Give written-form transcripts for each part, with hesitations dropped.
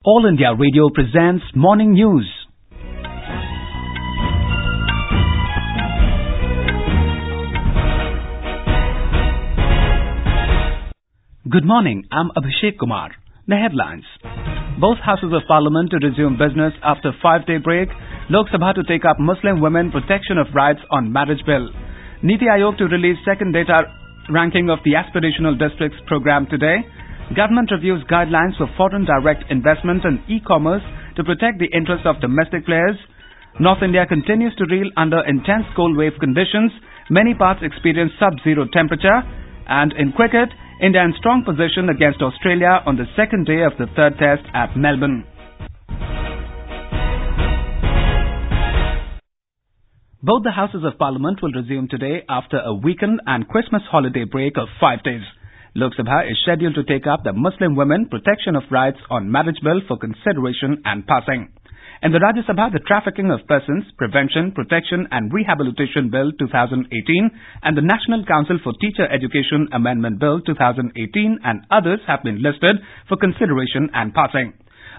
All India Radio presents Morning News. Good morning, I'm Abhishek Kumar. The headlines. Both houses of parliament to resume business after 5-day break. Lok Sabha to take up Muslim women protection of rights on marriage bill. Niti Aayog to release second data ranking of the aspirational districts program today. Government reviews guidelines for foreign direct investment and e-commerce to protect the interests of domestic players. North India continues to reel under intense cold wave conditions. Many parts experience sub-zero temperature. And in cricket, India in strong position against Australia on the second day of the third test at Melbourne. Both the Houses of Parliament will resume today after a weekend and Christmas holiday break of 5 days. Lok Sabha is scheduled to take up the Muslim Women Protection of Rights on Marriage Bill for consideration and passing. In the Rajya Sabha, the Trafficking of Persons, Prevention, Protection and Rehabilitation Bill 2018 and the National Council for Teacher Education Amendment Bill 2018 and others have been listed for consideration and passing.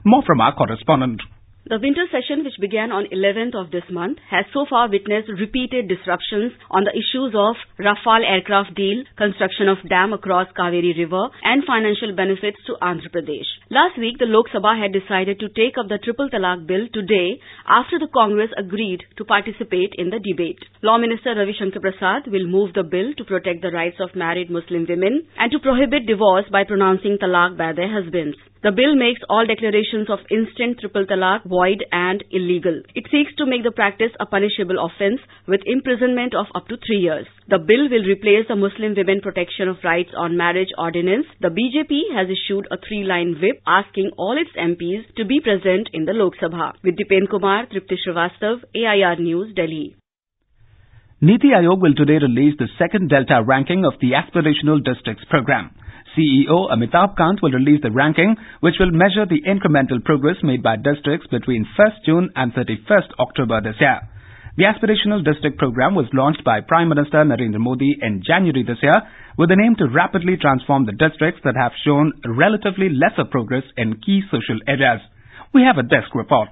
More from our correspondent. The winter session, which began on 11th of this month, has so far witnessed repeated disruptions on the issues of Rafale aircraft deal, construction of dam across Kaveri River, and financial benefits to Andhra Pradesh. Last week, the Lok Sabha had decided to take up the Triple Talaq bill today after the Congress agreed to participate in the debate. Law Minister Ravi Shankar Prasad will move the bill to protect the rights of married Muslim women and to prohibit divorce by pronouncing talaq by their husbands. The bill makes all declarations of instant triple talaq void and illegal. It seeks to make the practice a punishable offence with imprisonment of up to 3 years. The bill will replace the Muslim Women Protection of Rights on Marriage Ordinance. The BJP has issued a 3-line whip asking all its MPs to be present in the Lok Sabha. With Dipen Kumar, Tripti Srivastav, AIR News, Delhi. Niti Aayog will today release the second Delta ranking of the Aspirational Districts program. CEO Amitabh Kant will release the ranking, which will measure the incremental progress made by districts between 1st June and 31st October this year. The Aspirational District program was launched by Prime Minister Narendra Modi in January this year with an aim to rapidly transform the districts that have shown relatively lesser progress in key social areas. We have a desk report.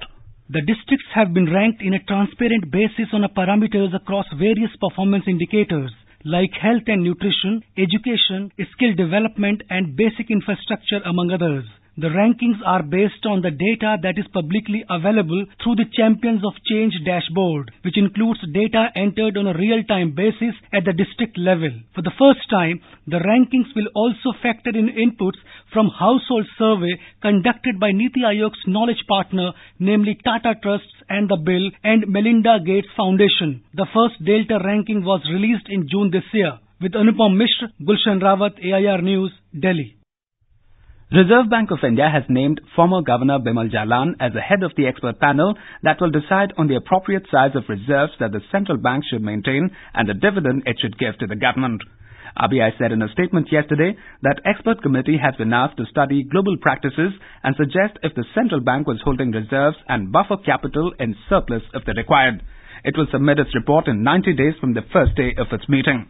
The districts have been ranked in a transparent basis on parameters across various performance indicators like health and nutrition, education, skill development and basic infrastructure among others. The rankings are based on the data that is publicly available through the Champions of Change dashboard, which includes data entered on a real-time basis at the district level. For the first time, the rankings will also factor in inputs from household survey conducted by Niti Aayog's knowledge partner, namely Tata Trusts and the Bill and Melinda Gates Foundation. The first Delta ranking was released in June this year. With Anupam Mishra, Gulshan Rawat, AIR News, Delhi. Reserve Bank of India has named former Governor Bimal Jalan as the head of the expert panel that will decide on the appropriate size of reserves that the central bank should maintain and the dividend it should give to the government. RBI said in a statement yesterday that expert committee has been asked to study global practices and suggest if the central bank was holding reserves and buffer capital in surplus if they required. It will submit its report in 90 days from the first day of its meeting.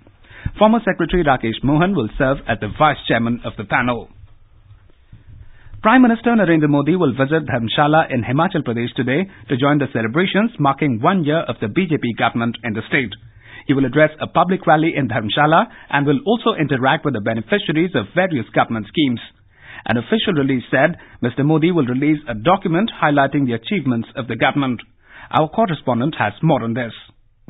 Former Secretary Rakesh Mohan will serve as the vice chairman of the panel. Prime Minister Narendra Modi will visit Dharamshala in Himachal Pradesh today to join the celebrations marking 1 year of the BJP government in the state. He will address a public rally in Dharamshala and will also interact with the beneficiaries of various government schemes. An official release said Mr. Modi will release a document highlighting the achievements of the government. Our correspondent has more on this.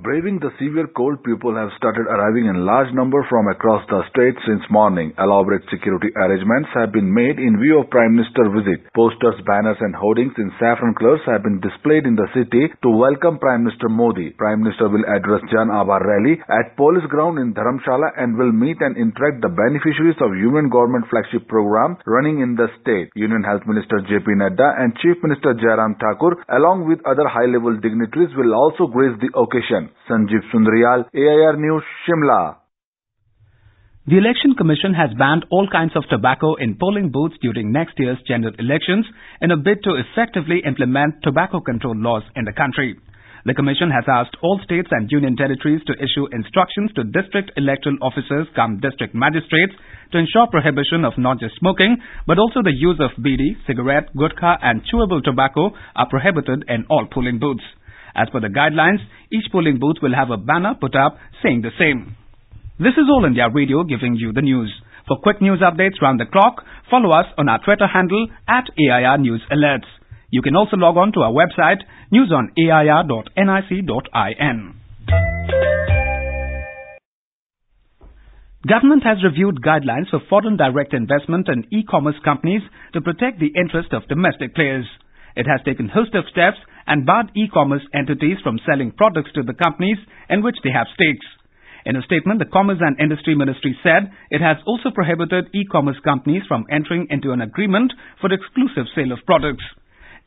Braving the severe cold, people have started arriving in large number from across the state since morning. Elaborate security arrangements have been made in view of Prime Minister's visit. Posters, banners and hoardings in saffron colors have been displayed in the city to welcome Prime Minister Modi. Prime Minister will address Jan Abhar rally at Police Ground in Dharamshala and will meet and interact the beneficiaries of Union Government flagship program running in the state. Union Health Minister JP Nadda and Chief Minister Jairam Thakur along with other high-level dignitaries will also grace the occasion. Sanjeev Sundariyal, AIR News, Shimla. The Election Commission has banned all kinds of tobacco in polling booths during next year's general elections in a bid to effectively implement tobacco control laws in the country. The Commission has asked all states and union territories to issue instructions to district electoral officers cum district magistrates to ensure prohibition of not just smoking but also the use of bidi, cigarette, gutkha and chewable tobacco are prohibited in all polling booths. As per the guidelines, each polling booth will have a banner put up saying the same. This is All India Radio giving you the news. For quick news updates round the clock, follow us on our Twitter handle @AIR News Alerts. You can also log on to our website newsonair.nic.in. Government has reviewed guidelines for foreign direct investment in e-commerce companies to protect the interest of domestic players. It has taken a host of steps and barred e-commerce entities from selling products to the companies in which they have stakes. In a statement, the Commerce and Industry Ministry said it has also prohibited e-commerce companies from entering into an agreement for exclusive sale of products.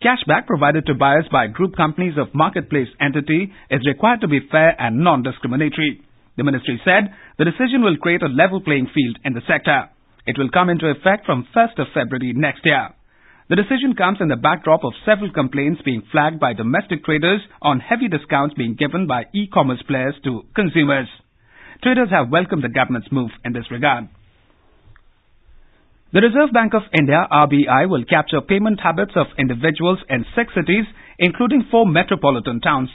Cashback provided to buyers by group companies of marketplace entity is required to be fair and non-discriminatory. The ministry said the decision will create a level playing field in the sector. It will come into effect from 1st of February next year. The decision comes in the backdrop of several complaints being flagged by domestic traders on heavy discounts being given by e-commerce players to consumers. Traders have welcomed the government's move in this regard. The Reserve Bank of India, RBI, will capture payment habits of individuals in 6 cities, including 4 metropolitan towns.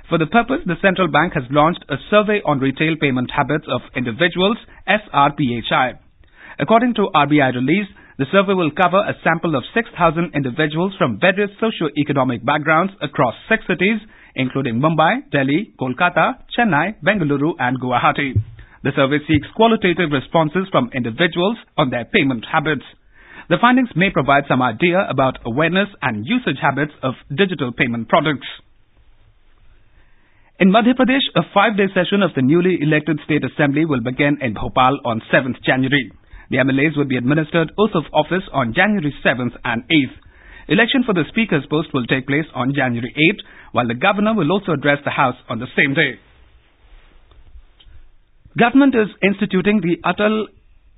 For the purpose, the central bank has launched a survey on retail payment habits of individuals, SRPHI. According to RBI release, the survey will cover a sample of 6,000 individuals from various socio-economic backgrounds across 6 cities, including Mumbai, Delhi, Kolkata, Chennai, Bengaluru and Guwahati. The survey seeks qualitative responses from individuals on their payment habits. The findings may provide some idea about awareness and usage habits of digital payment products. In Madhya Pradesh, a 5-day session of the newly elected State Assembly will begin in Bhopal on 7th January. The MLAs will be administered oath of office on January 7th and 8th. Election for the Speaker's post will take place on January 8th, while the Governor will also address the House on the same day. Government is instituting the Atal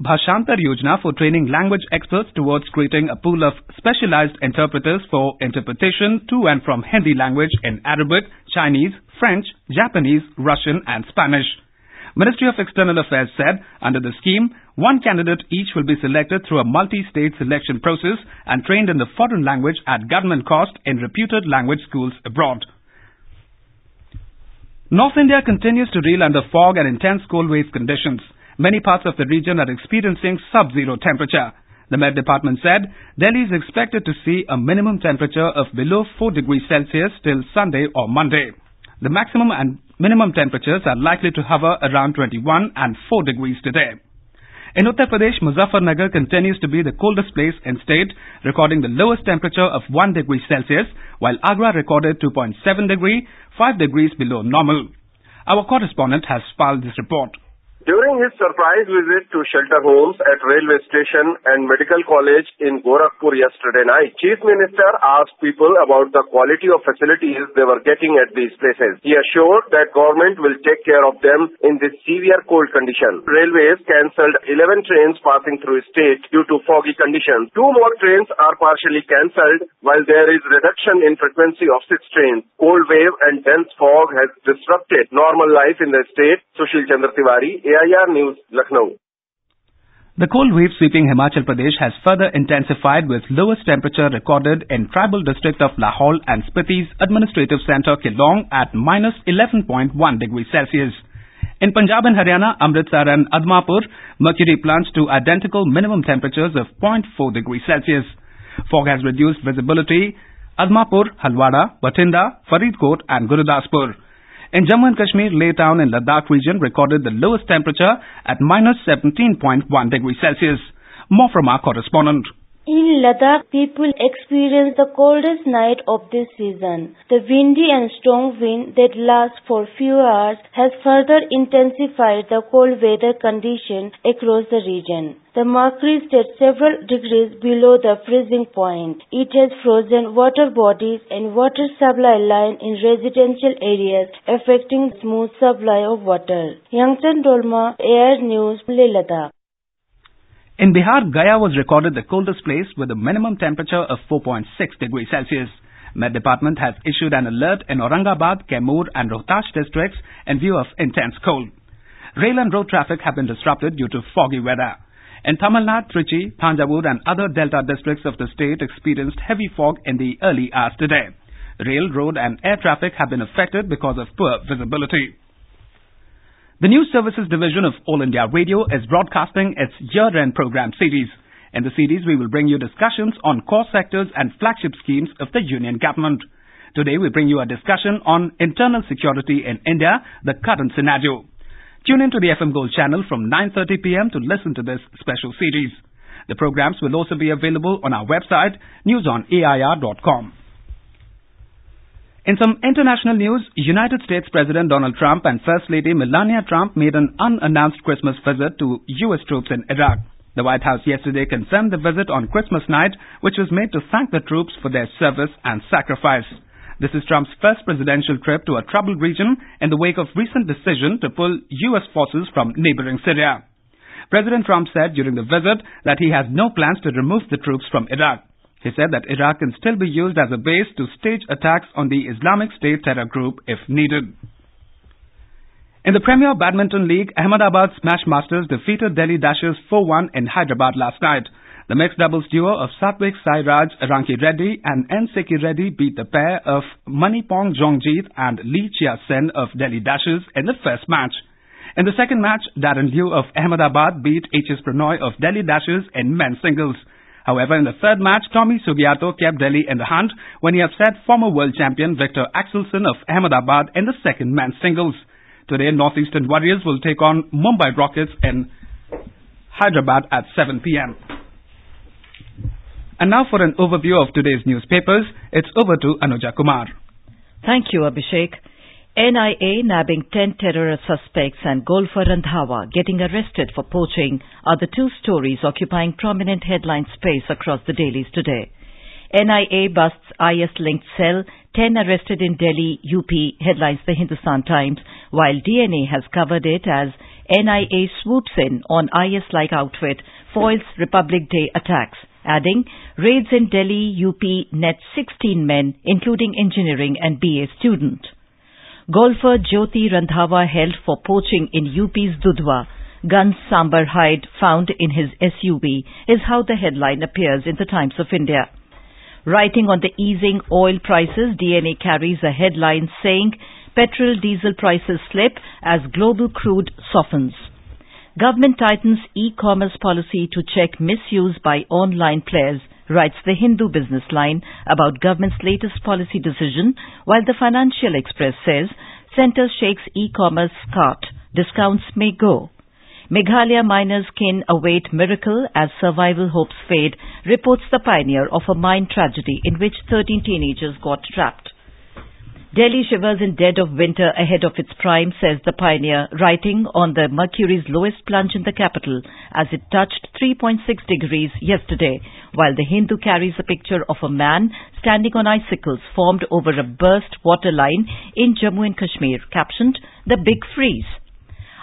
Bhashantar Yojana for training language experts towards creating a pool of specialized interpreters for interpretation to and from Hindi language in Arabic, Chinese, French, Japanese, Russian and Spanish. Ministry of External Affairs said under the scheme, 1 candidate each will be selected through a multi-stage selection process and trained in the foreign language at government cost in reputed language schools abroad. North India continues to reel under fog and intense cold wave conditions. Many parts of the region are experiencing sub-zero temperature. The Met Department said Delhi is expected to see a minimum temperature of below 4 degrees Celsius till Sunday or Monday. The maximum and minimum temperatures are likely to hover around 21 and 4 degrees today. In Uttar Pradesh, Muzaffarnagar continues to be the coldest place in state, recording the lowest temperature of 1 degree Celsius, while Agra recorded 2.7 degree, 5 degrees below normal. Our correspondent has filed this report. During his surprise visit to shelter homes at railway station and medical college in Gorakhpur yesterday night, Chief Minister asked people about the quality of facilities they were getting at these places. He assured that government will take care of them in this severe cold condition. Railways cancelled 11 trains passing through state due to foggy conditions. 2 more trains are partially cancelled while there is reduction in frequency of 6 trains. Cold wave and dense fog has disrupted normal life in the state. Sushil Chandra Tiwari, AIR News, Lucknow. The cold wave sweeping Himachal Pradesh has further intensified with lowest temperature recorded in tribal district of Lahaul and Spiti's administrative centre Keylong at minus 11.1 degrees Celsius. In Punjab and Haryana, Amritsar and Admapur, mercury plunged to identical minimum temperatures of 0.4 degrees Celsius. Fog has reduced visibility Admapur, Halwara, Bathinda, Faridkot and Gurudaspur. In Jammu and Kashmir, Leh town in Ladakh region recorded the lowest temperature at minus 17.1 degrees Celsius. More from our correspondent. In Ladakh, people experienced the coldest night of this season. The windy and strong wind that lasts for few hours has further intensified the cold weather condition across the region. The mercury stayed several degrees below the freezing point. It has frozen water bodies and water supply line in residential areas, affecting smooth supply of water. Yangchan Dolma, AIR News, Leh Ladakh. In Bihar, Gaya was recorded the coldest place with a minimum temperature of 4.6 degrees Celsius. Met Department has issued an alert in Aurangabad, Kaimur and Rohtas districts in view of intense cold. Rail and road traffic have been disrupted due to foggy weather. In Tamil Nadu, Trichy, Thanjavur and other delta districts of the state experienced heavy fog in the early hours today. Rail, road and air traffic have been affected because of poor visibility. The News Services Division of All India Radio is broadcasting its year-end program series. In the series, we will bring you discussions on core sectors and flagship schemes of the Union Government. Today, we bring you a discussion on internal security in India, the current scenario. Tune in to the FM Gold channel from 9:30 p.m. to listen to this special series. The programs will also be available on our website, newsonair.com. In some international news, United States President Donald Trump and First Lady Melania Trump made an unannounced Christmas visit to U.S. troops in Iraq. The White House yesterday confirmed the visit on Christmas night, which was made to thank the troops for their service and sacrifice. This is Trump's first presidential trip to a troubled region in the wake of recent decision to pull U.S. forces from neighboring Syria. President Trump said during the visit that he has no plans to remove the troops from Iraq. He said that Iraq can still be used as a base to stage attacks on the Islamic State terror group if needed. In the Premier Badminton League, Ahmedabad Smash Masters defeated Delhi Dashers 4-1 in Hyderabad last night. The mixed doubles duo of Satvik Sairaj Ranki Reddy and N. Seki Reddy beat the pair of Manipong Jongjeet and Lee Chia Sen of Delhi Dashers in the first match. In the second match, Darren Liu of Ahmedabad beat H.S. Pranoy of Delhi Dashers in men's singles. However, in the third match, Tommy Sugiarto kept Delhi in the hunt when he upset former world champion Victor Axelsen of Ahmedabad in the second men's singles. Today, Northeastern Warriors will take on Mumbai Rockets in Hyderabad at 7 p.m. And now for an overview of today's newspapers, it's over to Anuja Kumar. Thank you, Abhishek. NIA nabbing 10 terrorist suspects and golfer Randhawa getting arrested for poaching are the two stories occupying prominent headline space across the dailies today. NIA busts IS-linked cell, 10 arrested in Delhi, UP, headlines the Hindustan Times, while DNA has covered it as NIA swoops in on IS-like outfit, foils Republic Day attacks, adding, raids in Delhi, UP net 16 men, including engineering and BA student. Golfer Jyoti Randhawa held for poaching in UP's Dudhwa. Guns sambar hide found in his SUV is how the headline appears in the Times of India. Writing on the easing oil prices, DNA carries a headline saying, petrol diesel prices slip as global crude softens. Government tightens e-commerce policy to check misuse by online players, writes the Hindu Business Line about government's latest policy decision, while the Financial Express says centre shakes e-commerce cart, discounts may go. Meghalaya miners' kin await miracle as survival hopes fade, reports the Pioneer of a mine tragedy in which 13 teenagers got trapped. Delhi shivers in dead of winter ahead of its prime, says the Pioneer, writing on the mercury's lowest plunge in the capital as it touched 3.6 degrees yesterday, while the Hindu carries a picture of a man standing on icicles formed over a burst water line in Jammu and Kashmir, captioned, The Big Freeze.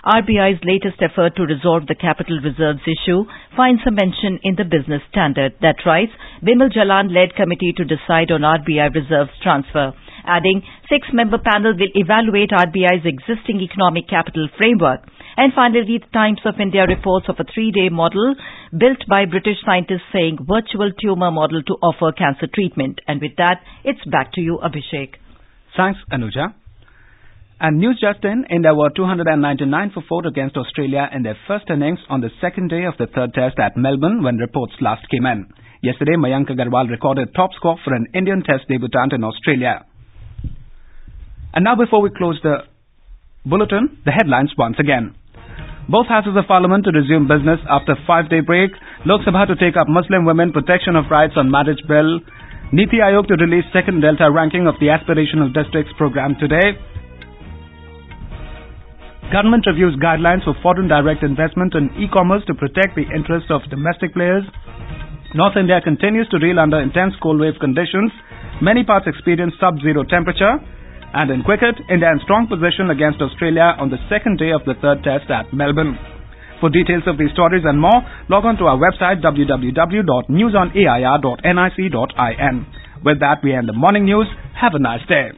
RBI's latest effort to resolve the capital reserves issue finds a mention in the Business Standard that writes, Bimal Jalan-led committee to decide on RBI reserves transfer, adding 6-member panel will evaluate RBI's existing economic capital framework. And finally, the Times of India reports of a 3-day model built by British scientists saying virtual tumor model to offer cancer treatment. And with that, it's back to you, Abhishek. Thanks, Anuja. And news just in, India were 299 for 4 against Australia in their first innings on the second day of the third test at Melbourne when reports last came in. Yesterday, Mayank Agarwal recorded top score for an Indian test debutant in Australia. And now before we close the bulletin, the headlines once again. Both houses of parliament to resume business after 5-day break. Lok Sabha to take up Muslim women protection of rights on marriage bill. Niti Aayog to release second Delta ranking of the aspirational districts program today. Government reviews guidelines for foreign direct investment in e-commerce to protect the interests of domestic players. North India continues to reel under intense cold wave conditions. Many parts experience sub-zero temperature. And in cricket, India in strong position against Australia on the second day of the third test at Melbourne. For details of these stories and more, log on to our website www.newsonair.nic.in. With that, we end the morning news. Have a nice day.